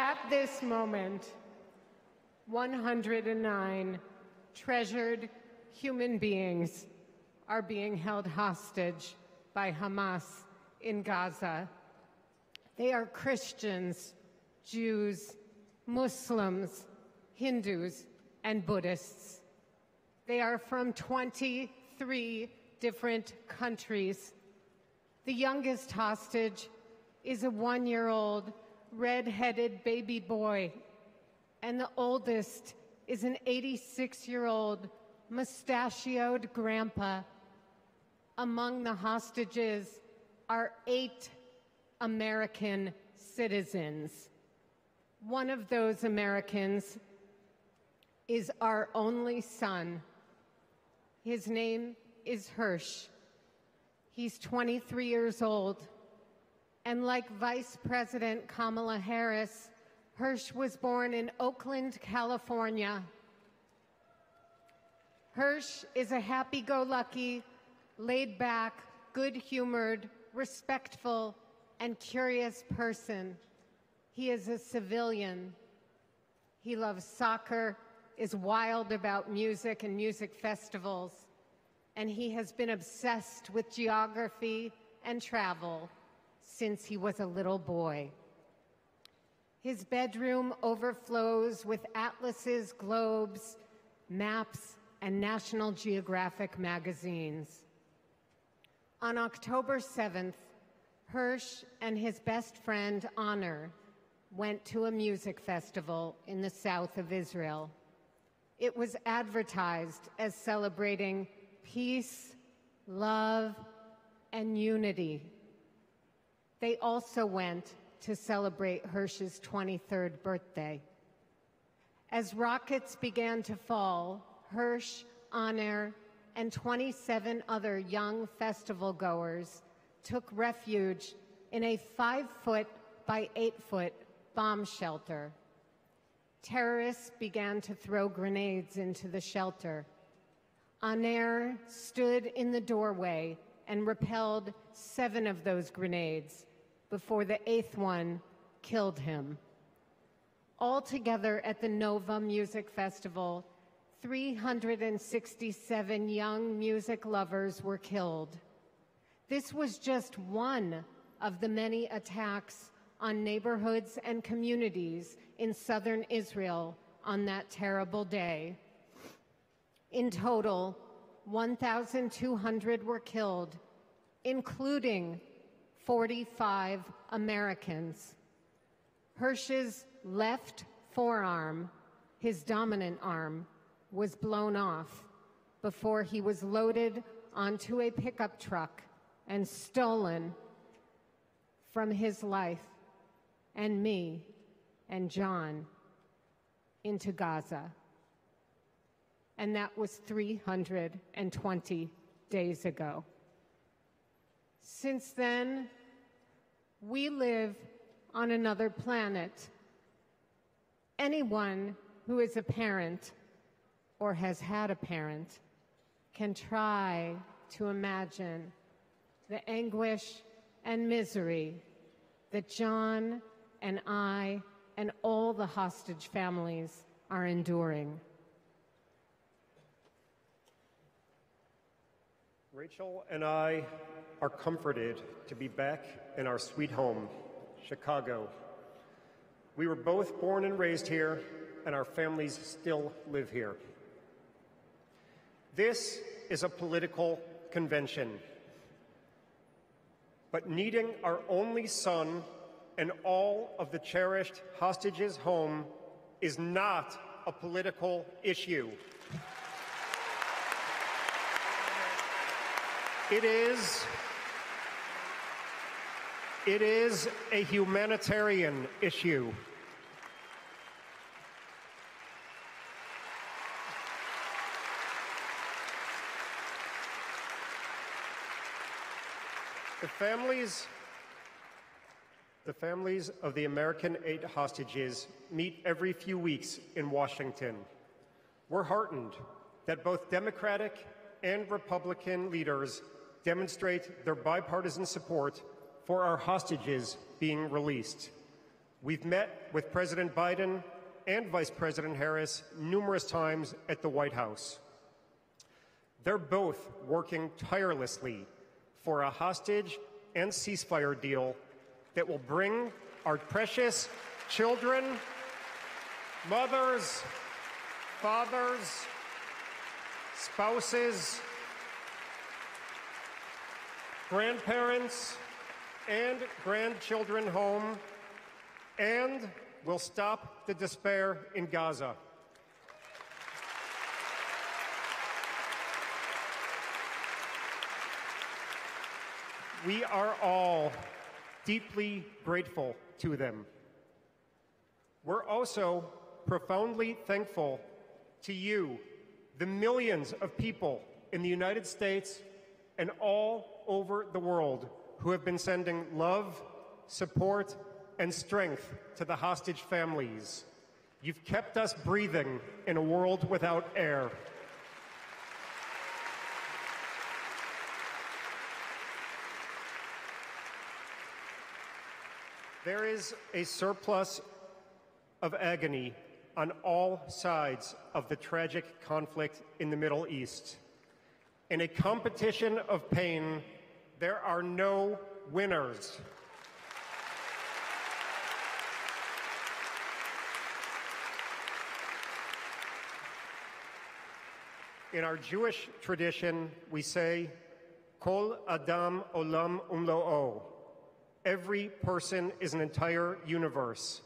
at this moment, 109 treasured human beings are being held hostage by Hamas in Gaza. They are Christians, Jews, Muslims, Hindus, and Buddhists. They are from 23 different countries. The youngest hostage is a 1-year-old red-headed baby boy, and the oldest is an 86-year-old mustachioed grandpa. Among the hostages are 8 American citizens. One of those Americans is our only son. His name is Hersh. He's 23 years old. And like Vice President Kamala Harris, Hersh was born in Oakland, California. Hersh is a happy-go-lucky, laid-back, good-humored, respectful, and curious person. He is a civilian. He loves soccer, is wild about music and music festivals, and he has been obsessed with geography and travel since he was a little boy. His bedroom overflows with atlases, globes, maps, and National Geographic magazines. On October 7th, Hersh and his best friend, Honor, went to a music festival in the south of Israel. It was advertised as celebrating peace, love, and unity. They also went to celebrate Hersh's 23rd birthday. As rockets began to fall, Hersh, Honor, and 27 other young festival goers took refuge in a 5-foot by 8-foot bomb shelter. Terrorists began to throw grenades into the shelter. Honor stood in the doorway and repelled 7 of those grenades before the 8th one killed him. Altogether at the Nova Music Festival, 367 young music lovers were killed. This was just one of the many attacks on neighborhoods and communities in southern Israel on that terrible day. In total, 1,200 were killed, including 45 Americans. Hersh's left forearm, his dominant arm, was blown off before he was loaded onto a pickup truck and stolen from his life and me and John into Gaza. And that was 320 days ago. Since then, we live on another planet. Anyone who is a parent or has had a parent can try to imagine the anguish and misery that John and I and all the hostage families are enduring. Rachel and I are comforted to be back in our sweet home, Chicago. We were both born and raised here, and our families still live here. This is a political convention, but needing our only son and all of the cherished hostages home is not a political issue. It is a humanitarian issue. The families of the American 8 hostages meet every few weeks in Washington. We're heartened that both Democratic and Republican leaders demonstrate their bipartisan support for our hostages being released. We've met with President Biden and Vice President Harris numerous times at the White House. They're both working tirelessly for a hostage and ceasefire deal that will bring our precious children, mothers, fathers, spouses, grandparents, and grandchildren home, and will stop the despair in Gaza. We are all deeply grateful to them. We're also profoundly thankful to you, the millions of people in the United States and all over the world who have been sending love, support, and strength to the hostage families. You've kept us breathing in a world without air. There is a surplus of agony on all sides of the tragic conflict in the Middle East. In a competition of pain, there are no winners. In our Jewish tradition, we say, Kol Adam Olam Umlo'o. Every person is an entire universe.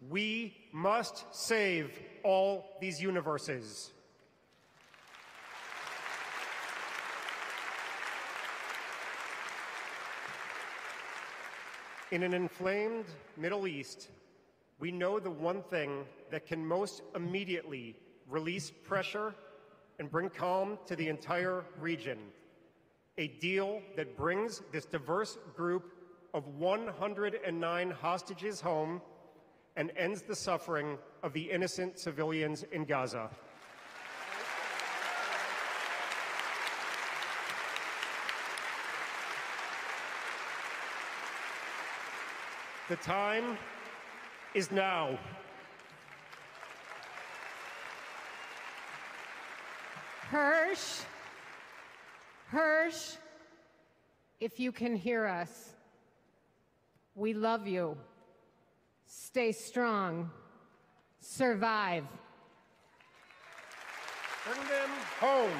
We must save all these universes. In an inflamed Middle East, we know the one thing that can most immediately release pressure and bring calm to the entire region. A deal that brings this diverse group of 109 hostages home and ends the suffering of the innocent civilians in Gaza. The time is now. Hersh, if you can hear us, we love you. Stay strong. Survive. Bring them home.